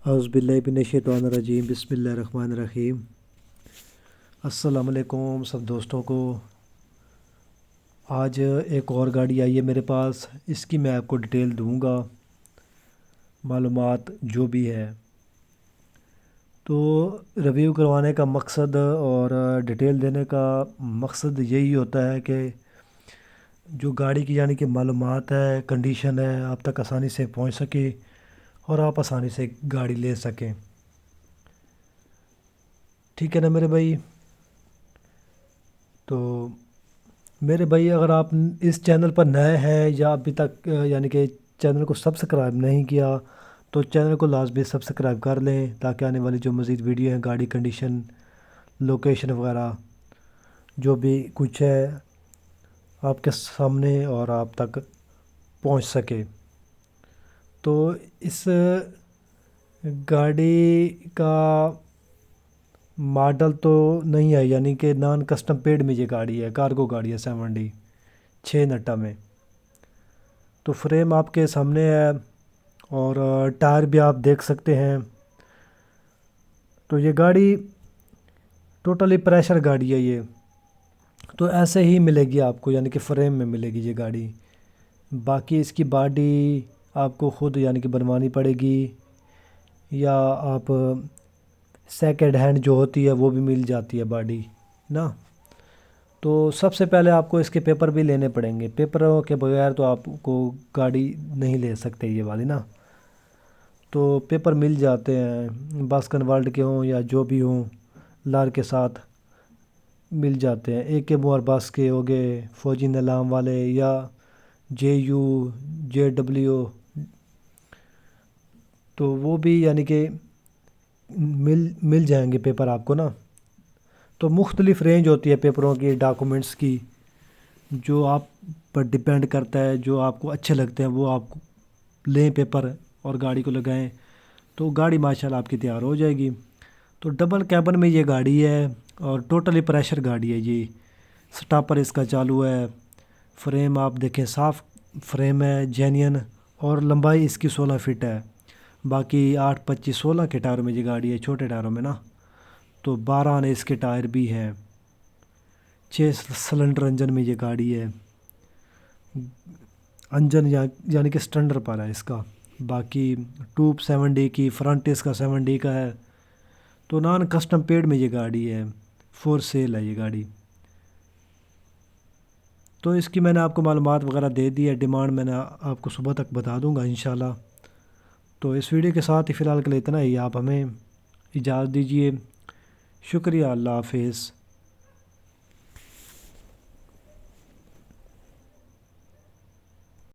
اعوذ باللہ من الشیطان الرجیم بسم اللہ الرحمن الرحیم۔ السلام علیکم سب دوستوں کو۔ آج ایک اور گاڑی آئی ہے میرے پاس، اس کی میں آپ کو ڈیٹیل دوں گا، معلومات جو بھی ہے۔ تو ریویو کروانے کا مقصد اور ڈیٹیل دینے کا مقصد یہی ہوتا ہے کہ جو گاڑی کی یعنی کہ معلومات ہے، کنڈیشن ہے، آپ تک آسانی سے پہنچ سکے اور آپ آسانی سے گاڑی لے سکیں۔ ٹھیک ہے نا میرے بھائی؟ تو میرے بھائی، اگر آپ اس چینل پر نئے ہیں یا ابھی تک یعنی کہ چینل کو سبسکرائب نہیں کیا تو چینل کو لازمی سبسکرائب کر لیں، تاکہ آنے والی جو مزید ویڈیو ہیں، گاڑی کنڈیشن، لوکیشن وغیرہ جو بھی کچھ ہے آپ کے سامنے اور آپ تک پہنچ سکے۔ تو اس گاڑی کا ماڈل تو نہیں ہے، یعنی کہ نان کسٹم پیڈ میں یہ گاڑی ہے، کارگو گاڑی ہے 7D 6 نٹا میں۔ تو فریم آپ کے سامنے ہے اور ٹائر بھی آپ دیکھ سکتے ہیں۔ تو یہ گاڑی ٹوٹلی پریشر گاڑی ہے یہ، تو ایسے ہی ملے گی آپ کو، یعنی کہ فریم میں ملے گی یہ گاڑی۔ باقی اس کی باڈی آپ کو خود یعنی کہ بنوانی پڑے گی، یا آپ سیکنڈ ہینڈ جو ہوتی ہے وہ بھی مل جاتی ہے باڈی نا۔ تو سب سے پہلے آپ کو اس کے پیپر بھی لینے پڑیں گے، پیپروں کے بغیر تو آپ کو گاڑی نہیں لے سکتے یہ والی نا۔ تو پیپر مل جاتے ہیں، باسکن ورلڈ کے ہوں یا جو بھی ہوں، لار کے ساتھ مل جاتے ہیں۔ AK بس کے ہو گئے، فوجی نظام والے، یا JU JW، تو وہ بھی یعنی کہ مل جائیں گے پیپر آپ کو نا۔ تو مختلف رینج ہوتی ہے پیپروں کی، ڈاکومنٹس کی، جو آپ پر ڈیپینڈ کرتا ہے، جو آپ کو اچھے لگتے ہیں وہ آپ لیں پیپر اور گاڑی کو لگائیں، تو گاڑی ماشاءاللہ آپ کی تیار ہو جائے گی۔ تو ڈبل کیبن میں یہ گاڑی ہے اور ٹوٹلی پریشر گاڑی ہے یہ، سٹاپر اس کا چالو ہے۔ فریم آپ دیکھیں، صاف فریم ہے، جینین، اور لمبائی اس کی 16 فٹ ہے۔ باقی 8 25 16 کے ٹائروں میں یہ گاڑی ہے، چھوٹے ٹائروں میں نا۔ تو 12 آنے اس کے ٹائر بھی ہیں، 6 سلنڈر انجن میں یہ گاڑی ہے، انجن یعنی کہ سٹنڈر پر ہے اس کا۔ باقی ٹوب 7D کی، فرنٹ اس کا 7D کا ہے۔ تو نان کسٹم پیڈ میں یہ گاڑی ہے، فور سیل ہے یہ گاڑی۔ تو اس کی میں نے آپ کو معلومات وغیرہ دے دی ہے، ڈیمانڈ میں نے آپ کو صبح تک بتا دوں گا انشاءاللہ۔ تو اس ویڈیو کے ساتھ ہی فی الحال کے لیے اتنا ہی، آپ ہمیں اجازت دیجیے۔ شکریہ، اللہ حافظ۔